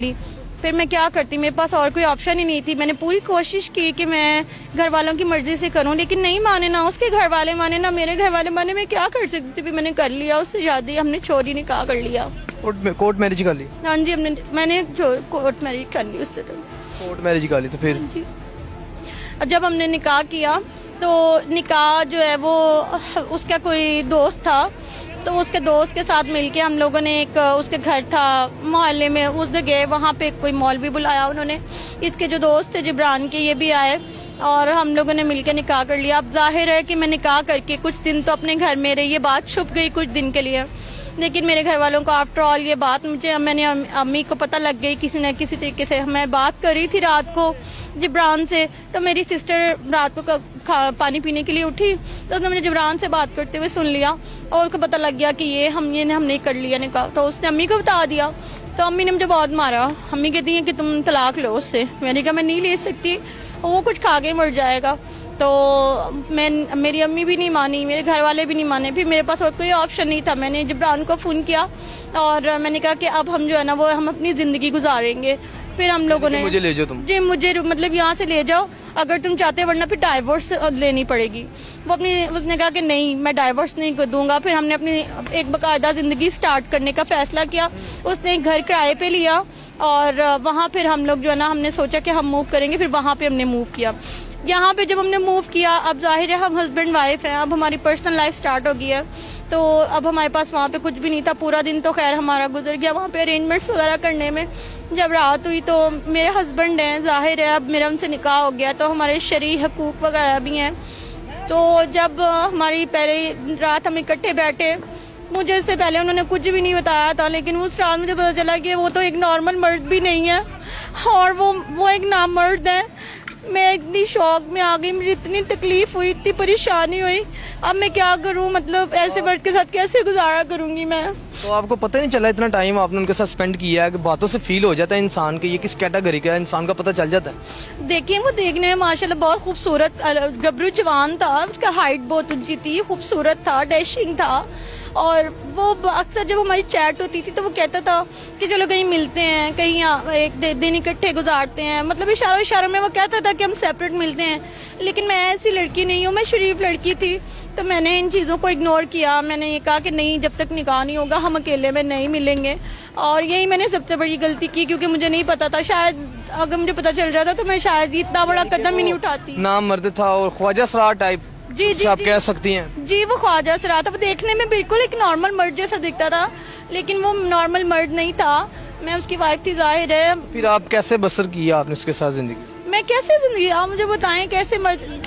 پھر میں کیا کرتی, میرے پاس اور کوئی آپشن ہی نہیں تھی. میں نے پوری کوشش کی کہ میں گھر والوں کی مرضی سے کروں, لیکن نہیں مانے, نہ اس کے گھر والے مانے نہ میرے گھر والے مانے. میں کیا کر سکتی تھی, میں نے کر لیا اس سے شادی, ہم نے چوری نکاح کر لیا. کورٹ میرج کر لی؟ ہاں جی, میں نے کورٹ میرج کر لی اس سے. کورٹ میرج کر لی تو پھر جی, جب ہم نے نکاح کیا تو نکاح جو ہے وہ اس کا کوئی دوست تھا, تو اس کے دوست کے ساتھ مل کے ہم لوگوں نے ایک, اس کے گھر تھا محلے میں, اس نے گئے وہاں پہ کوئی مولوی بلایا انہوں نے. اس کے جو دوست تھے جبران کے, یہ بھی آئے اور ہم لوگوں نے مل کے نکاح کر لیا. اب ظاہر ہے کہ میں نکاح کر کے کچھ دن تو اپنے گھر میں رہی, یہ بات چھپ گئی کچھ دن کے لیے, لیکن میرے گھر والوں کو آفٹر آل یہ بات میں نے امی کو پتہ لگ گئی کسی نہ کسی طریقے سے. میں بات کر رہی تھی رات کو جبران سے, تو میری سسٹر رات کو پانی پینے کے لیے اٹھی, تو اس نے مجھے جبران سے بات کرتے ہوئے سن لیا اور اس کو پتہ لگ گیا کہ یہ ہم نے کر لیا نکاح. تو اس نے امی کو بتا دیا, تو امی نے مجھے بہت مارا. امی کہتی ہیں کہ تم طلاق لو اس سے. میں نے کہا میں نہیں لے سکتی, وہ کچھ کھا کے مر جائے گا. تو میری امی بھی نہیں مانی, میرے گھر والے بھی نہیں مانے. پھر میرے پاس اور کوئی آپشن نہیں تھا, میں نے جبران کو فون کیا اور میں نے کہا کہ اب ہم جو ہے نا وہ ہم اپنی زندگی گزاریں گے. پھر ہم لوگوں نے مجھے لے جاؤ تم, جی مجھے مطلب یہاں سے لے جاؤ اگر تم چاہتے, ورنہ پھر ڈائیورس لینی پڑے گی. اس نے کہا کہ نہیں میں ڈائیورس نہیں دوں گا. پھر ہم نے اپنی ایک باقاعدہ زندگی سٹارٹ کرنے کا فیصلہ کیا. اس نے ایک گھر کرائے پہ لیا اور وہاں پھر ہم لوگ جو ہے نا ہم نے سوچا کہ ہم موو کریں گے. پھر وہاں پہ ہم نے موو کیا. یہاں پہ جب ہم نے موو کیا, اب ظاہر ہے ہم ہسبینڈ وائف ہیں, اب ہماری پرسنل لائف سٹارٹ ہو گئی ہے, تو اب ہمارے پاس وہاں پہ کچھ بھی نہیں تھا. پورا دن تو خیر ہمارا گزر گیا وہاں پہ ارینجمنٹس وغیرہ کرنے میں. جب رات ہوئی تو میرے ہسبینڈ ہیں, ظاہر ہے اب میرا ان سے نکاح ہو گیا, تو ہمارے شرعی حقوق وغیرہ بھی ہیں. تو جب ہماری پہلے رات ہم اکٹھے بیٹھے, مجھے اس سے پہلے انہوں نے کچھ بھی نہیں بتایا تھا, لیکن اس رات مجھے پتا چلا کہ وہ تو ایک نارمل مرد بھی نہیں ہے اور وہ ایک نامرد ہے. میں اتنی شوق میں آ گئی, مجھے اتنی تکلیف ہوئی, اتنی پریشانی ہوئی. اب میں کیا کروں, مطلب ایسے مرد کے ساتھ کیسے گزارا کروں گی میں. تو آپ کو پتہ نہیں چلا اتنا ٹائم آپ نے ان کے ساتھ اسپینڈ کیا ہے کہ باتوں سے فیل ہو جاتا ہے انسان کے یہ کس کیٹیگری کا ہے, انسان کا پتہ چل جاتا ہے. دیکھیں وہ دیکھنے میں ماشاءاللہ بہت خوبصورت گبرو جوان تھا, اس کا ہائٹ بہت اونچی تھی, خوبصورت تھا, ڈیشنگ تھا. اور وہ اکثر جب ہماری چیٹ ہوتی تھی تو وہ کہتا تھا کہ چلو کہیں ملتے ہیں, کہیں ایک دن اکٹھے گزارتے ہیں. مطلب اشاروں میں وہ کہتا تھا کہ ہم سیپریٹ ملتے ہیں, لیکن میں ایسی لڑکی نہیں ہوں, میں شریف لڑکی تھی. تو میں نے ان چیزوں کو اگنور کیا. میں نے یہ کہا کہ نہیں, جب تک نکاح نہیں ہوگا ہم اکیلے میں نہیں ملیں گے. اور یہی میں نے سب سے بڑی غلطی کی, کیونکہ مجھے نہیں پتا تھا, شاید اگر مجھے پتا چل جاتا تو میں شاید اتنا بڑا قدم ہی نہیں اٹھاتی. نام مرد تھا اور خواجہ سرار ٹائپ جی آپ کہہ سکتی ہیں. جی وہ خواجہ سرار تھا, وہ دیکھنے میں بالکل ایک نارمل مرد جیسا دکھتا تھا, لیکن وہ نارمل مرد نہیں تھا. میں اس کی وائف تھی, ظاہر ہے. پھر آپ کیسے بسر کیا آپ نے اس کے ساتھ زندگی؟ میں کیسے زندگی, آپ مجھے بتائیں کیسے,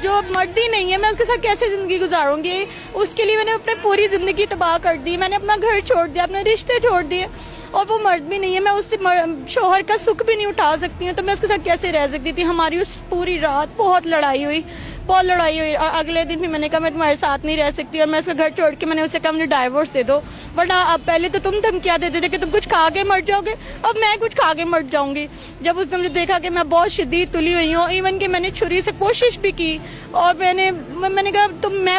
جو مرد ہی نہیں ہے میں اس کے ساتھ کیسے زندگی گزاروں گی. اس کے لیے میں نے اپنی پوری زندگی تباہ کر دی, میں نے اپنا گھر چھوڑ دیا, اپنے رشتے چھوڑ دیے, اور وہ مرد بھی نہیں ہے. میں اس سے شوہر کا سکھ بھی نہیں اٹھا سکتی ہوں, تو میں اس کے ساتھ کیسے رہ سکتی تھی. ہماری اس پوری رات بہت لڑائی ہوئی. اور اگلے دن بھی میں نے کہا میں تمہارے ساتھ نہیں رہ سکتی, اور میں اس کا گھر چھوڑ کے میں نے اسے کہا مجھے ڈائیورس دے دو. ورنہ اب پہلے تو تم دھمکیاں دیتے تھے کہ تم کچھ کھا کے مر جاؤ گے, اب میں کچھ کھا کے مر جاؤں گی. جب اس نے مجھے دیکھا کہ میں بہت شدید تلی ہوئی ہوں, ایون کہ میں نے چھری سے کوشش بھی کی, اور میں نے کہا میں